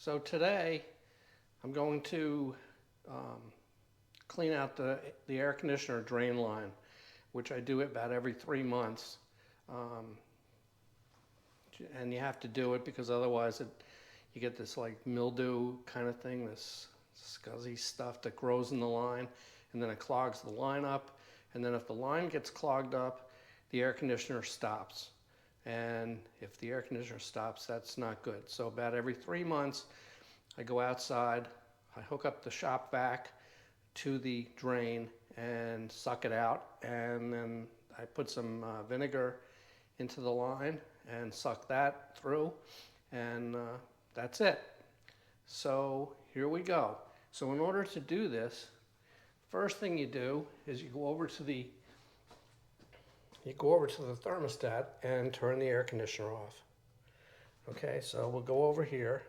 So today I'm going to clean out the air conditioner drain line, which I do about every 3 months. And you have to do it because otherwise you get this like mildew kind of thing, this scuzzy stuff that grows in the line, and then it clogs the line up. And then if the line gets clogged up, the air conditioner stops. And if the air conditioner stops, that's not good. So about every 3 months, I go outside, I hook up the shop vac to the drain and suck it out, and then I put some vinegar into the line and suck that through, and that's it. So here we go. So in order to do this, first thing you do is you go over to the thermostat and turn the air conditioner off. Okay, so we'll go over here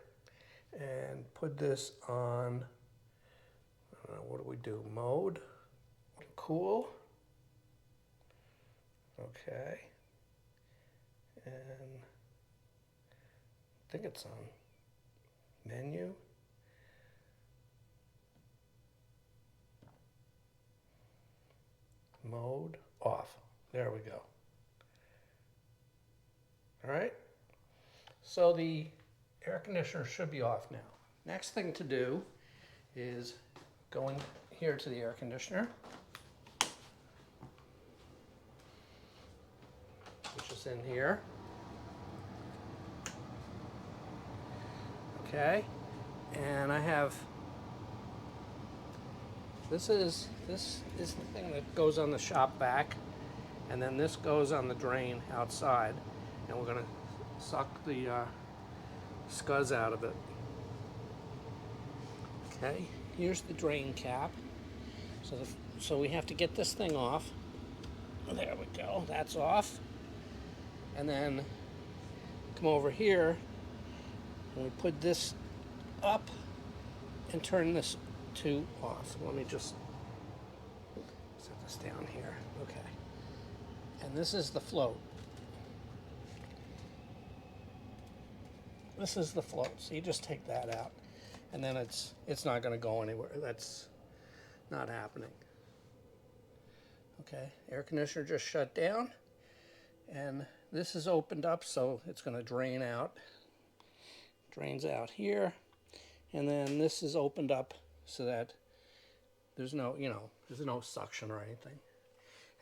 and put this on, what do we do, mode, cool, okay, and I think it's on menu, mode, off. There we go. All right, so the air conditioner should be off now. Next thing to do is go in here to the air conditioner, which is in here. Okay, and I have, this is the thing that goes on the shop vac, and then this goes on the drain outside, and we're going to suck the scuzz out of it. Okay, here's the drain cap. So we have to get this thing off. There we go, that's off. And then come over here and we put this up and turn this to off. Let me just set this down here. Okay. And this is the float. This is the float. So you just take that out, and then it's not going to go anywhere. That's not happening. Okay, air conditioner just shut down, and this is opened up, so it's going to drain out. Drains out here, and then this is opened up so that there's no suction or anything.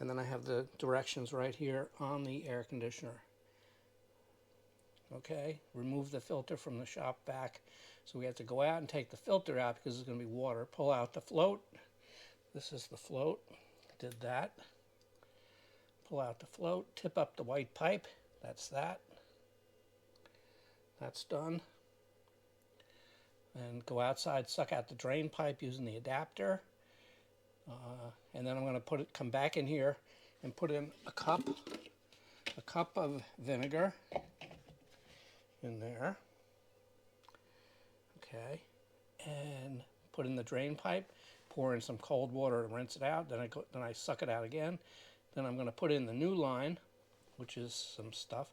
And then I have the directions right here on the air conditioner. Okay, remove the filter from the shop vac. So we have to go out and take the filter out because there's going to be water. Pull out the float. This is the float. Did that. Pull out the float. Tip up the white pipe. That's that. That's done. And go outside, suck out the drain pipe using the adapter. And then I'm going to come back in here and put in a cup of vinegar in there. Okay, and put in the drain pipe, pour in some cold water to rinse it out. Then I suck it out again. Then I'm going to put in the new line, which is some stuff,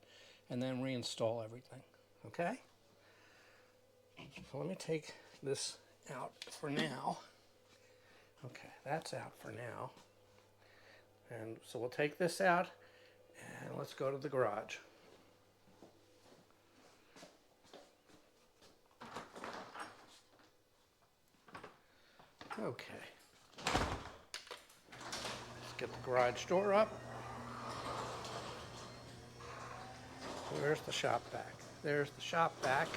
and then reinstall everything. Okay. So let me take this out for now. Okay, that's out for now. And so we'll take this out and let's go to the garage. Okay. Let's get the garage door up. Where's the shop vac? There's the shop vac.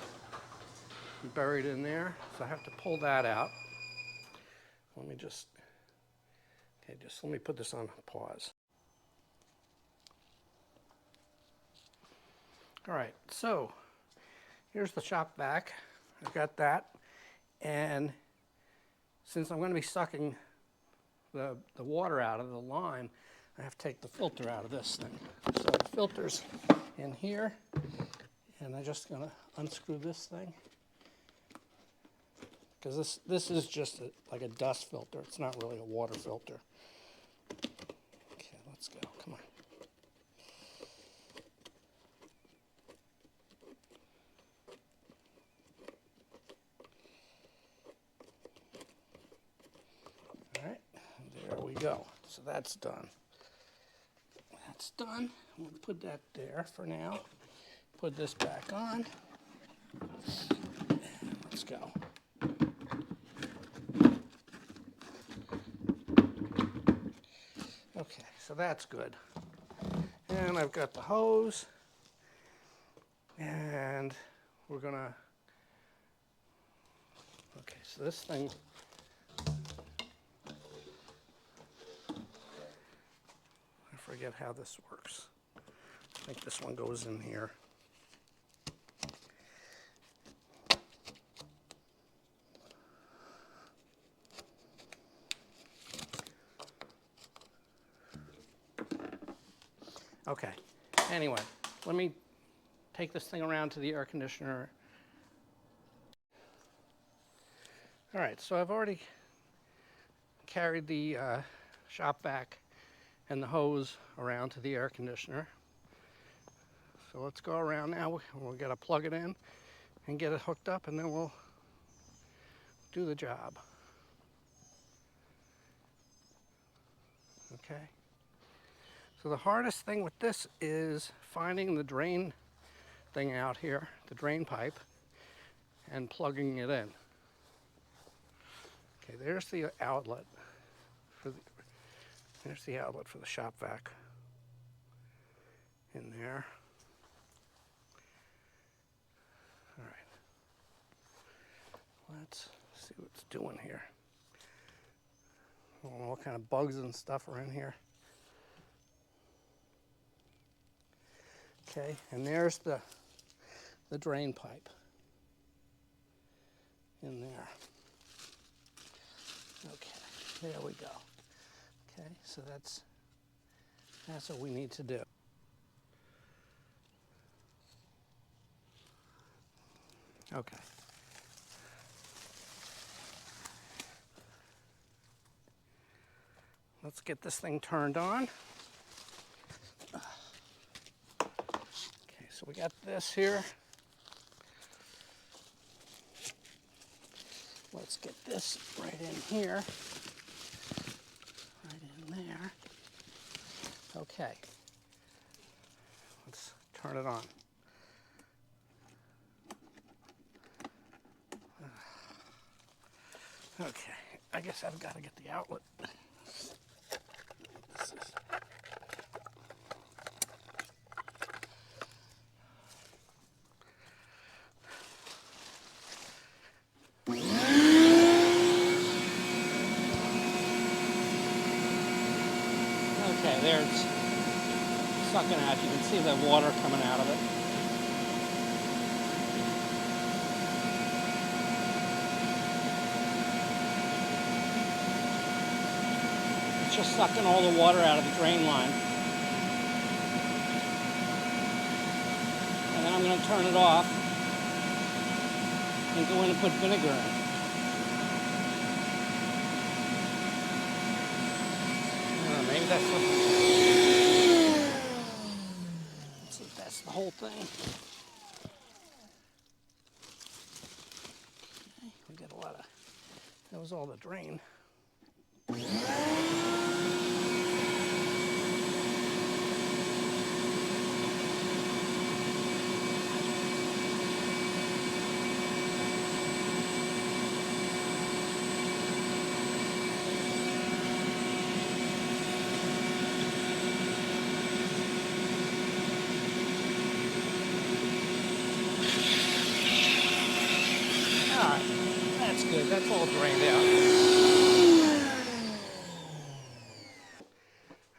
Buried in there, so I have to pull that out. Let me just let me put this on pause. All right, so here's the shop vac. I've got that, and since I'm going to be sucking the water out of the line, I have to take the filter out of this thing. So the filter's in here, and I'm just going to unscrew this thing. Because this is just like a dust filter. It's not really a water filter. Okay, let's go. Come on. go. So that's done. That's done. We'll put that there for now. Put this back on. Let's go. Okay, so that's good. And I've got the hose. And we're gonna, okay, so this thing, I forget how this works. I think this one goes in here. Okay, anyway, let me take this thing around to the air conditioner. All right, so I've already carried the shop vac and the hose around to the air conditioner. So let's go around now. We'll get to plug it in and get it hooked up, and then we'll do the job. Okay. So the hardest thing with this is finding the drain thing out here, the drain pipe, and plugging it in. Okay, there's the outlet for the shop vac in there. All right. Let's see what it's doing here. I don't know what kind of bugs and stuff are in here. Okay, and there's the drain pipe in there. Okay, there we go. Okay, so that's what we need to do. Okay. Let's get this thing turned on. Okay, so we got this here. Let's get this right in here. Right in there. Okay. Let's turn it on. Okay, I guess I've got to get the outlet. Okay, there it's sucking out. You can see the water coming out of it. It's just sucking all the water out of the drain line. And then I'm going to turn it off and go in and put vinegar in. Maybe that's the whole thing. Okay, we got a lot of, that was all the drain. That's good. That's all drained out.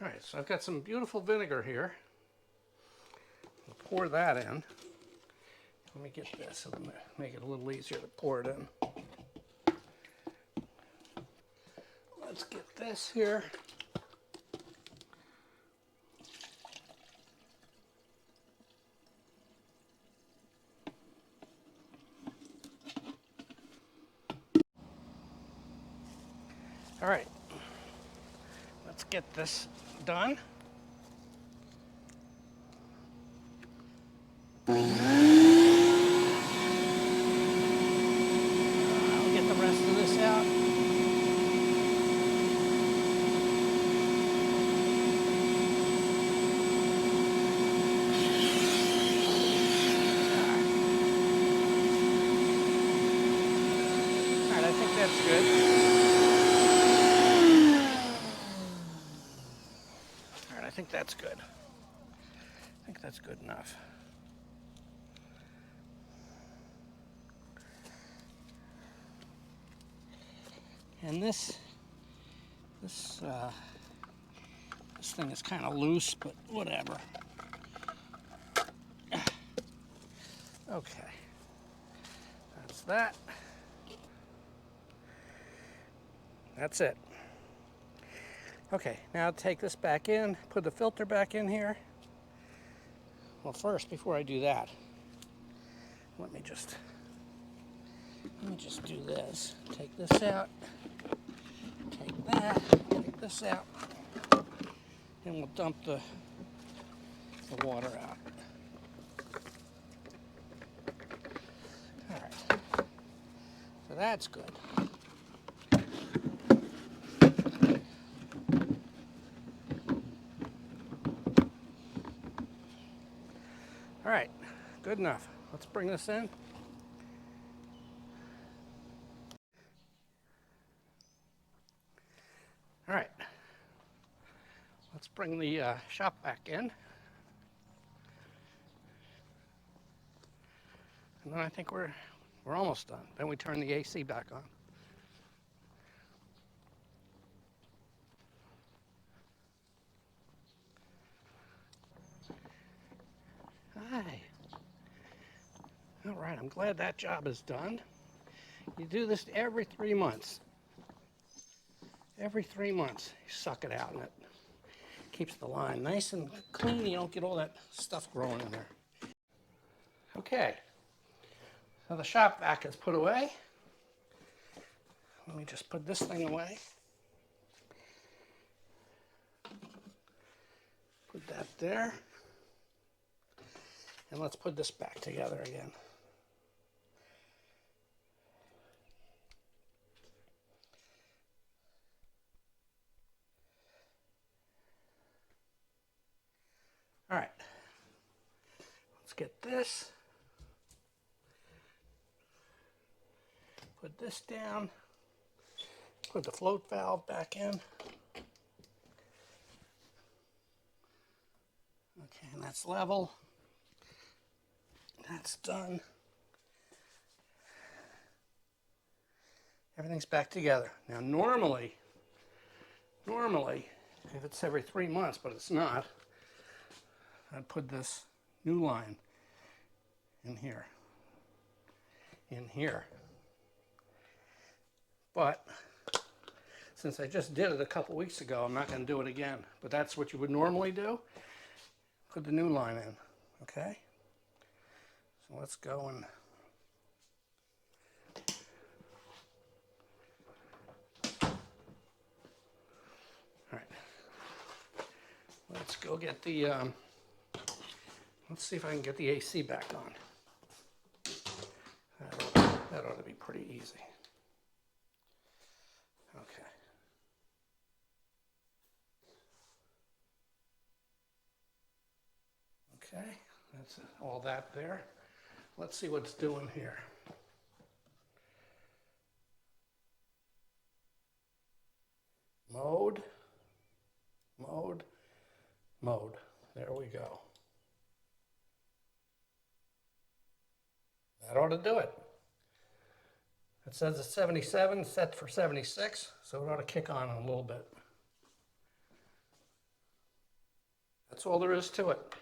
All right, so I've got some beautiful vinegar here. I'll pour that in. Let me get this. It'll make it a little easier to pour it in. Let's get this here. All right, let's get this done. I'll get the rest of this out. that's good. All right, I think that's good. I think that's good enough. And this thing is kind of loose, but whatever. Okay, that's that. That's it. Okay, now take this back in, put the filter back in here. Well, first, before I do that, let me just do this. Take this out, take that, take this out, and we'll dump the water out. All right, so that's good. All right, good enough. Let's bring this in. All right, let's bring the shop back in. And then I think we're almost done. Then we turn the AC back on. Hi. All right, I'm glad that job is done. You do this every 3 months. Every 3 months, you suck it out, and it keeps the line nice and clean. You don't get all that stuff growing in there. Okay, so the shop vac is put away. Let me just put this thing away. Put that there. And let's put this back together again. All right, let's get this. Put this down. Put the float valve back in. Okay, and that's level. That's done. Everything's back together. Now normally, if it's every 3 months, but it's not, I'd put this new line in here. But since I just did it a couple weeks ago, I'm not going to do it again. But that's what you would normally do. Put the new line in, okay? So let's go and all right. Let's go get the let's see if I can get the AC back on. That ought to be pretty easy. Okay. Okay, that's all that there. Let's see what's doing here. Mode. There we go. That ought to do it. It says it's 77, set for 76, so it ought to kick on a little bit. That's all there is to it.